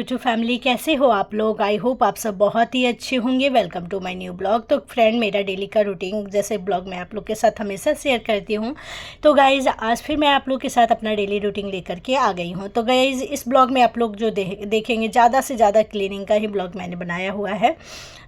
YouTube family, कैसे हो आप लोग। आई होप आप सब बहुत ही अच्छे होंगे। Welcome to my new blog. तो फ्रेंड, मेरा डेली का रूटीन जैसे ब्लॉग मैं आप लोग के साथ हमेशा शेयर करती हूँ। तो गाइज़ आज फिर मैं आप लोग के साथ अपना डेली रूटीन लेकर के आ गई हूँ। तो गाइज़ इस ब्लॉग में आप लोग जो देखेंगे ज़्यादा से ज़्यादा क्लीनिंग का ही ब्लॉग मैंने बनाया हुआ है।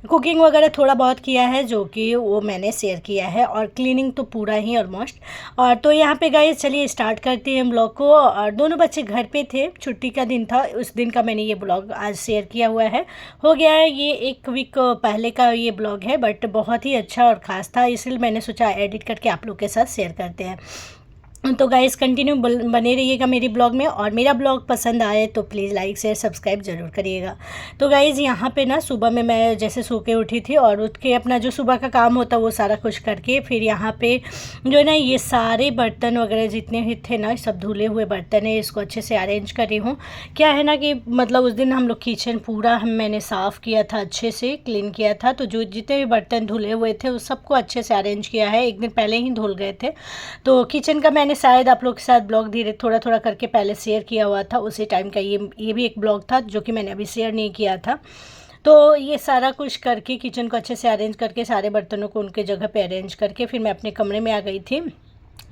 कुकिंग वगैरह थोड़ा बहुत किया है जो कि वो मैंने शेयर किया है, और क्लीनिंग तो पूरा ही ऑलमोस्ट। और तो यहाँ पे गाइस चलिए स्टार्ट करते हैं ब्लॉग को। और दोनों बच्चे घर पे थे, छुट्टी का दिन था, उस दिन का मैंने ये ब्लॉग आज शेयर किया हुआ है। हो गया है ये 1 वीक पहले का ये ब्लॉग है, बट बहुत ही अच्छा और ख़ास था, इसलिए मैंने सोचा एडिट करके आप लोग के साथ शेयर करते हैं। तो गाइस कंटिन्यू बने रहिएगा मेरी ब्लॉग में, और मेरा ब्लॉग पसंद आए तो प्लीज़ लाइक शेयर सब्सक्राइब ज़रूर करिएगा। तो गाइस यहाँ पे ना सुबह में मैं जैसे सो के उठी थी, और उठ के अपना जो सुबह का काम होता है वो सारा कुछ करके फिर यहाँ पे जो है ना ये सारे बर्तन वगैरह जितने भी थे ना, सब धुले हुए बर्तन है, इसको अच्छे से अरेंज करी हूँ। क्या है ना कि मतलब उस दिन हम लोग किचन पूरा मैंने साफ़ किया था, अच्छे से क्लीन किया था, तो जो जितने भी बर्तन धुले हुए थे उस सबको अच्छे से अरेंज किया है। एक दिन पहले ही धुल गए थे। तो किचन का मैंने शायद आप लोग के साथ ब्लॉग धीरे थोड़ा थोड़ा करके पहले शेयर किया हुआ था, उसी टाइम का ये भी एक ब्लॉग था जो कि मैंने अभी शेयर नहीं किया था। तो ये सारा कुछ करके किचन को अच्छे से अरेंज करके सारे बर्तनों को उनके जगह पे अरेंज करके फिर मैं अपने कमरे में आ गई थी।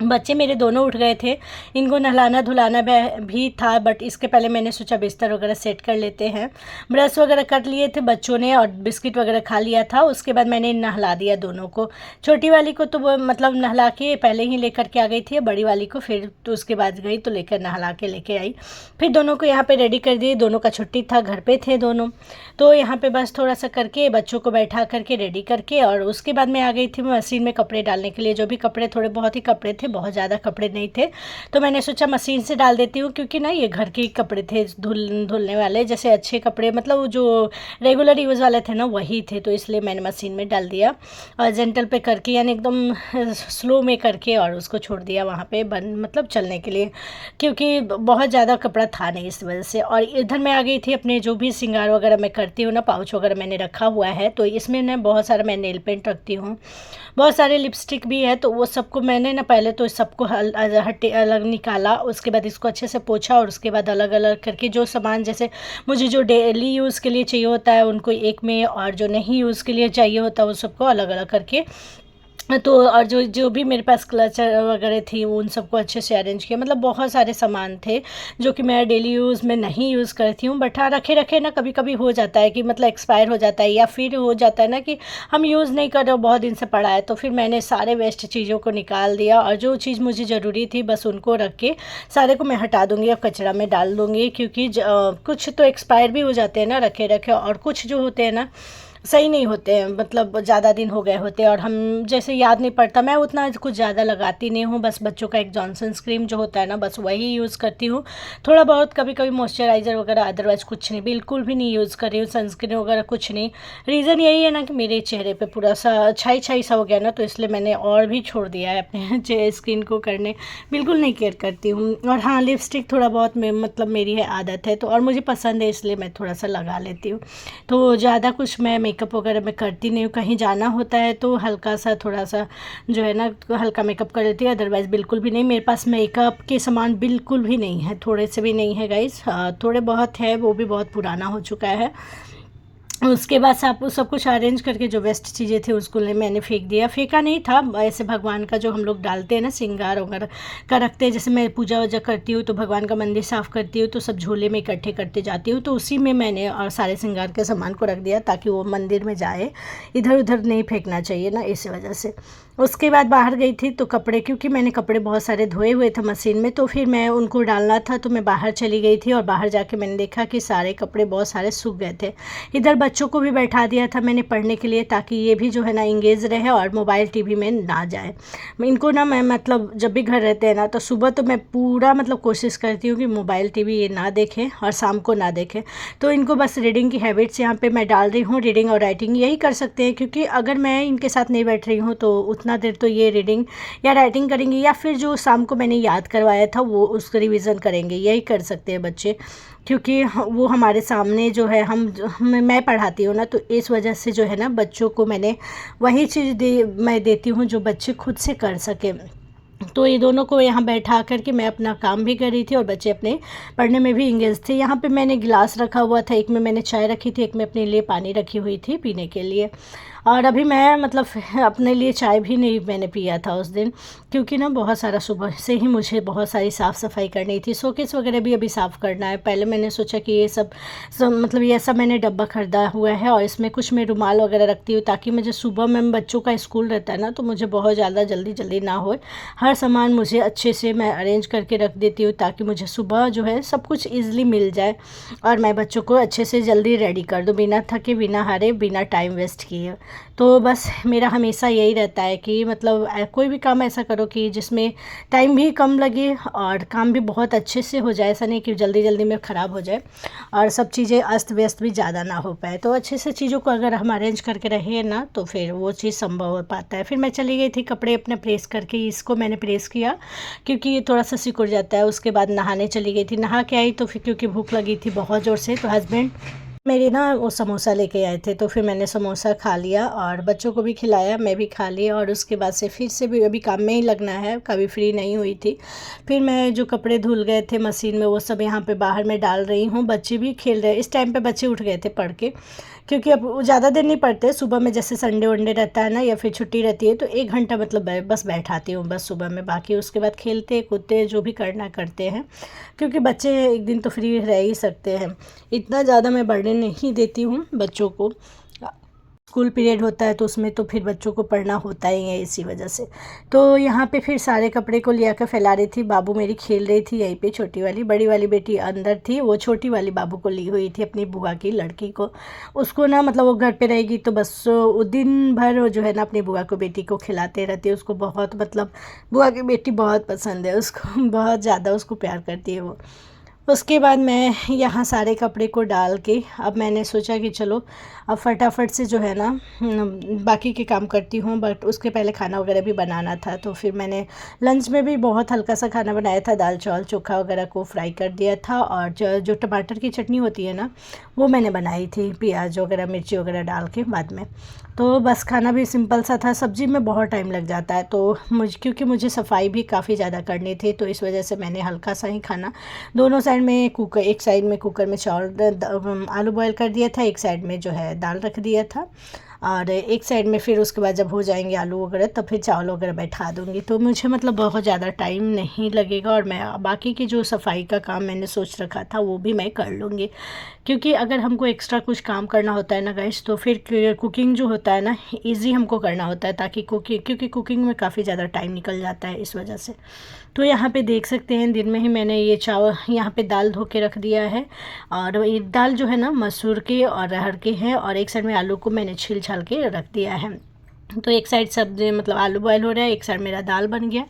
बच्चे मेरे दोनों उठ गए थे, इनको नहलाना धुलाना भी था, बट इसके पहले मैंने सोचा बिस्तर वगैरह सेट कर लेते हैं। ब्रश वगैरह कर लिए थे बच्चों ने, और बिस्किट वगैरह खा लिया था। उसके बाद मैंने नहला दिया दोनों को। छोटी वाली को तो वो मतलब नहला के पहले ही लेकर के आ गई थी, बड़ी वाली को फिर तो उसके बाद गई तो लेकर नहला के लेके आई। फिर दोनों को यहाँ पर रेडी कर दिए, दोनों का छुट्टी था, घर पर थे दोनों। तो यहाँ पर बस थोड़ा सा करके बच्चों को बैठा करके रेडी करके, और उसके बाद मैं आ गई थी मशीन में कपड़े डालने के लिए। जो भी कपड़े, थोड़े बहुत ही कपड़े थे, बहुत ज़्यादा कपड़े नहीं थे, तो मैंने सोचा मशीन से डाल देती हूँ, क्योंकि ना ये घर के ही कपड़े थे धुलने वाले, जैसे अच्छे कपड़े मतलब जो रेगुलर यूज़ वाले थे ना वही थे, तो इसलिए मैंने मशीन में डाल दिया और जेंटल पे करके यानी एकदम स्लो में करके और उसको छोड़ दिया वहाँ पे बंद मतलब चलने के लिए, क्योंकि बहुत ज़्यादा कपड़ा था नहीं इस वजह से। और इधर मैं आ गई थी अपने जो भी श्रृंगार वगैरह मैं करती हूँ ना, पाउच वगैरह मैंने रखा हुआ है, तो इसमें ना बहुत सारा मैं नेल पेंट रखती हूँ, बहुत सारे लिपस्टिक भी है, तो वो सबको मैंने ना पहले तो सबको हटे अलग निकाला, उसके बाद इसको अच्छे से पोंछा, और उसके बाद अलग अलग करके जो सामान जैसे मुझे जो डेली यूज़ के लिए चाहिए होता है उनको एक में, और जो नहीं यूज़ के लिए चाहिए होता है वो सबको अलग अलग करके। तो और जो जो भी मेरे पास क्लचर वगैरह थी उन सबको अच्छे से अरेंज किया। मतलब बहुत सारे सामान थे जो कि मैं डेली यूज़ में नहीं यूज़ करती हूँ, बट हाँ रखे रखे ना कभी कभी हो जाता है कि मतलब एक्सपायर हो जाता है, या फिर हो जाता है ना कि हम यूज़ नहीं कर रहे, बहुत दिन से पड़ा है, तो फिर मैंने सारे वेस्ट चीज़ों को निकाल दिया, और जो चीज़ मुझे ज़रूरी थी बस उनको रख के सारे को मैं हटा दूँगी और कचरा में डाल दूँगी, क्योंकि कुछ तो एक्सपायर भी हो जाते हैं ना रखे रखे, और कुछ जो होते हैं ना सही नहीं होते हैं, मतलब ज़्यादा दिन हो गए होते हैं, और हम जैसे याद नहीं पड़ता। मैं उतना कुछ ज़्यादा लगाती नहीं हूँ, बस बच्चों का एक जॉनसन्स क्रीम जो होता है ना बस वही यूज़ करती हूँ, थोड़ा बहुत कभी कभी मॉइस्चराइज़र वगैरह, अदरवाइज़ कुछ नहीं, बिल्कुल भी नहीं यूज़ कर रही हूँ, सनस्क्रीन वगैरह कुछ नहीं। रीज़न यही है ना कि मेरे चेहरे पर पूरा सा छाई छाई सा हो गया ना, तो इसलिए मैंने और भी छोड़ दिया है अपने स्किन को करने, बिल्कुल नहीं केयर करती हूँ। और हाँ लिपस्टिक थोड़ा बहुत मतलब मेरी है आदत है, तो और मुझे पसंद है इसलिए मैं थोड़ा सा लगा लेती हूँ, तो ज़्यादा कुछ मैं मेकअप वगैरह मैं करती नहीं हूँ। कहीं जाना होता है तो हल्का सा थोड़ा सा जो है ना हल्का मेकअप कर लेती हूँ, अदरवाइज़ बिल्कुल भी नहीं। मेरे पास मेकअप के सामान बिल्कुल भी नहीं है, थोड़े से भी नहीं है गाइस, थोड़े बहुत है, वो भी बहुत पुराना हो चुका है। उसके बाद सब कुछ अरेंज करके जो वेस्ट चीज़ें थी उसको मैंने फेंक दिया, फेंका नहीं था, ऐसे भगवान का जो हम लोग डालते हैं ना श्रृंगार वगैरह का रखते हैं, जैसे मैं पूजा वूजा करती हूँ तो भगवान का मंदिर साफ़ करती हूँ तो सब झोले में इकट्ठे करते जाती हूँ, तो उसी में मैंने और सारे श्रृंगार के सामान को रख दिया ताकि वो मंदिर में जाए, इधर उधर नहीं फेंकना चाहिए ना, इसी वजह से। उसके बाद बाहर गई थी तो कपड़े, क्योंकि मैंने कपड़े बहुत सारे धोए हुए थे मशीन में, तो फिर मैं उनको डालना था, तो मैं बाहर चली गई थी, और बाहर जाके मैंने देखा कि सारे कपड़े बहुत सारे सूख गए थे। इधर बच्चों को भी बैठा दिया था मैंने पढ़ने के लिए, ताकि ये भी जो है ना इंगेज रहे और मोबाइल टीवी में ना जाए। इनको ना मैं मतलब जब भी घर रहते हैं ना तो सुबह तो मैं पूरा मतलब कोशिश करती हूँ कि मोबाइल टीवी ये ना देखें और शाम को ना देखें, तो इनको बस रीडिंग की हैबिट्स यहाँ पे मैं डाल रही हूँ। रीडिंग और राइटिंग यही कर सकते हैं, क्योंकि अगर मैं इनके साथ नहीं बैठ रही हूँ तो उतना देर तो ये रीडिंग या राइटिंग करेंगे, या फिर जो शाम को मैंने याद करवाया था वो उसका रिवीजन करेंगे, यही कर सकते हैं बच्चे, क्योंकि वो हमारे सामने जो है मैं पढ़ाती हूँ ना, तो इस वजह से जो है ना बच्चों को मैंने वही चीज़ मैं देती हूँ जो बच्चे खुद से कर सकें। तो ये दोनों को यहाँ बैठा कर के मैं अपना काम भी कर रही थी और बच्चे अपने पढ़ने में भी इंगेज थे। यहाँ पे मैंने गिलास रखा हुआ था, एक में मैंने चाय रखी थी, एक में अपने लिए पानी रखी हुई थी पीने के लिए। और अभी मैं मतलब अपने लिए चाय भी नहीं मैंने पिया था उस दिन, क्योंकि ना बहुत सारा सुबह से ही मुझे बहुत सारी साफ़ सफाई करनी थी। शोकेस वगैरह भी अभी साफ़ करना है। पहले मैंने सोचा कि ये सब मतलब ये सब मैंने डब्बा ख़रीदा हुआ है और इसमें कुछ मैं रुमाल वगैरह रखती हूँ, ताकि मुझे सुबह में बच्चों का स्कूल रहता है ना, तो मुझे बहुत ज़्यादा जल्दी ना हो। हर सामान मुझे अच्छे से मैं अरेंज करके रख देती हूँ, ताकि मुझे सुबह जो है सब कुछ ईज़िली मिल जाए और मैं बच्चों को अच्छे से जल्दी रेडी कर दूँ, बिना थके, बिना हारे, बिना टाइम वेस्ट किए। तो बस मेरा हमेशा यही रहता है कि मतलब कोई भी काम ऐसा करो कि जिसमें टाइम भी कम लगे और काम भी बहुत अच्छे से हो जाए। ऐसा नहीं कि जल्दी जल्दी में ख़राब हो जाए और सब चीज़ें अस्त व्यस्त भी ज़्यादा ना हो पाए। तो अच्छे से चीज़ों को अगर हम अरेंज करके रहे ना, तो फिर वो चीज़ संभव हो पाता है। फिर मैं चली गई थी कपड़े अपने प्रेस करके, इसको मैंने प्रेस किया क्योंकि ये थोड़ा सा सिकुड़ जाता है। उसके बाद नहाने चली गई थी, नहा के आई तो फिर क्योंकि भूख लगी थी बहुत ज़ोर से, तो हस्बैंड मेरे ना वो समोसा लेके आए थे, तो फिर मैंने समोसा खा लिया और बच्चों को भी खिलाया, मैं भी खा लिया। और उसके बाद से फिर से भी अभी काम में ही लगना है, कभी फ्री नहीं हुई थी। फिर मैं जो कपड़े धुल गए थे मशीन में, वो सब यहाँ पे बाहर में डाल रही हूँ। बच्चे भी खेल रहे, इस टाइम पे बच्चे उठ गए थे पढ़ के, क्योंकि अब वो ज़्यादा देर नहीं पढ़ते। सुबह में जैसे संडे वनडे रहता है ना, या फिर छुट्टी रहती है, तो 1 घंटा मतलब बस बैठाती हूँ बस सुबह में। बाकी उसके बाद खेलते कूदते जो भी करना करते हैं, क्योंकि बच्चे एक दिन तो फ्री रह ही सकते हैं। इतना ज़्यादा मैं बर्डन नहीं देती हूँ बच्चों को। स्कूल पीरियड होता है तो उसमें तो फिर बच्चों को पढ़ना होता ही है, इसी वजह से। तो यहाँ पे फिर सारे कपड़े को ले आकर फैला रही थी। बाबू मेरी खेल रही थी यहीं पे, छोटी वाली। बड़ी वाली बेटी अंदर थी, वो छोटी वाली बाबू को ली हुई थी, अपनी बुआ की लड़की को। उसको ना मतलब वो घर पे रहेगी तो बस वो दिन भर जो है ना अपनी बुआ को बेटी को खिलाते रहती है। उसको बहुत मतलब बुआ की बेटी बहुत पसंद है उसको, बहुत ज़्यादा उसको प्यार करती है वो। उसके बाद मैं यहाँ सारे कपड़े को डाल के अब मैंने सोचा कि चलो अब फटाफट से जो है ना बाकी के काम करती हूँ। बट उसके पहले खाना वगैरह भी बनाना था, तो फिर मैंने लंच में भी बहुत हल्का सा खाना बनाया था। दाल चावल चोखा वगैरह को फ्राई कर दिया था, और जो टमाटर की चटनी होती है ना, वो मैंने बनाई थी प्याज वगैरह मिर्ची वगैरह डाल के बाद में। तो बस खाना भी सिंपल सा था। सब्ज़ी में बहुत टाइम लग जाता है, तो क्योंकि मुझे सफाई भी काफ़ी ज़्यादा करनी थी, तो इस वजह से मैंने हल्का सा ही खाना दोनों साइड में कुकर, एक साइड में कुकर में चावल आलू बॉयल कर दिया था, एक साइड में जो है दाल रख दिया था, और एक साइड में फिर उसके बाद जब हो जाएंगे आलू वगैरह तब फिर चावल वगैरह बैठा दूँगी। तो मुझे मतलब बहुत ज़्यादा टाइम नहीं लगेगा, और मैं बाकी की जो सफाई का काम मैंने सोच रखा था वो भी मैं कर लूँगी। क्योंकि अगर हमको एक्स्ट्रा कुछ काम करना होता है ना गाइस, तो फिर कुकिंग जो होता है ना ईज़ी हमको करना होता है, ताकि क्योंकि कुकिंग में काफ़ी ज़्यादा टाइम निकल जाता है इस वजह से। तो यहाँ पे देख सकते हैं दिन में ही मैंने ये चावल यहाँ पे दाल धो के रख दिया है, और ये दाल जो है ना मसूर के और अरहर के हैं, और एक साइड में आलू को मैंने छील छाल के रख दिया है। तो एक साइड सब्जी मतलब आलू बॉयल हो रहा है, एक साइड मेरा दाल बन गया।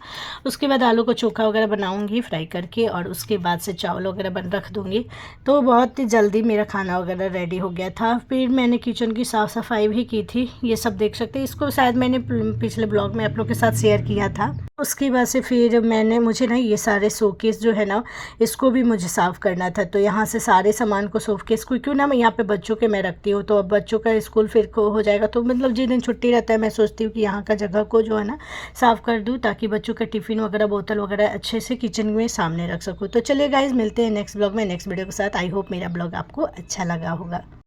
उसके बाद आलू को चोखा वगैरह बनाऊंगी फ्राई करके, और उसके बाद से चावल वगैरह बन रख दूंगी। तो बहुत ही जल्दी मेरा खाना वगैरह रेडी हो गया था। फिर मैंने किचन की साफ़ सफाई भी की थी, ये सब देख सकते हैं। इसको शायद मैंने पिछले ब्लॉग में आप लोग के साथ शेयर किया था। उसके बाद से फिर मुझे ना ये सारे शोकेस जो है ना, इसको भी मुझे साफ़ करना था। तो यहाँ से सारे सामान को शोकेस को, क्यों ना मैं यहाँ पे बच्चों के मैं रखती हूँ, तो अब बच्चों का स्कूल फिर को हो जाएगा, तो मतलब जिस दिन छुट्टी रहता है मैं सोचती हूँ कि यहाँ का जगह को जो है ना साफ़ कर दूँ, ताकि बच्चों का टिफ़िन वगैरह बोतल वगैरह अच्छे से किचन में सामने रख सकूँ। तो चलिए गाइज़, मिलते हैं नेक्स्ट ब्लॉग में नेक्स्ट वीडियो के साथ। आई होप मेरा ब्लॉग आपको अच्छा लगा होगा।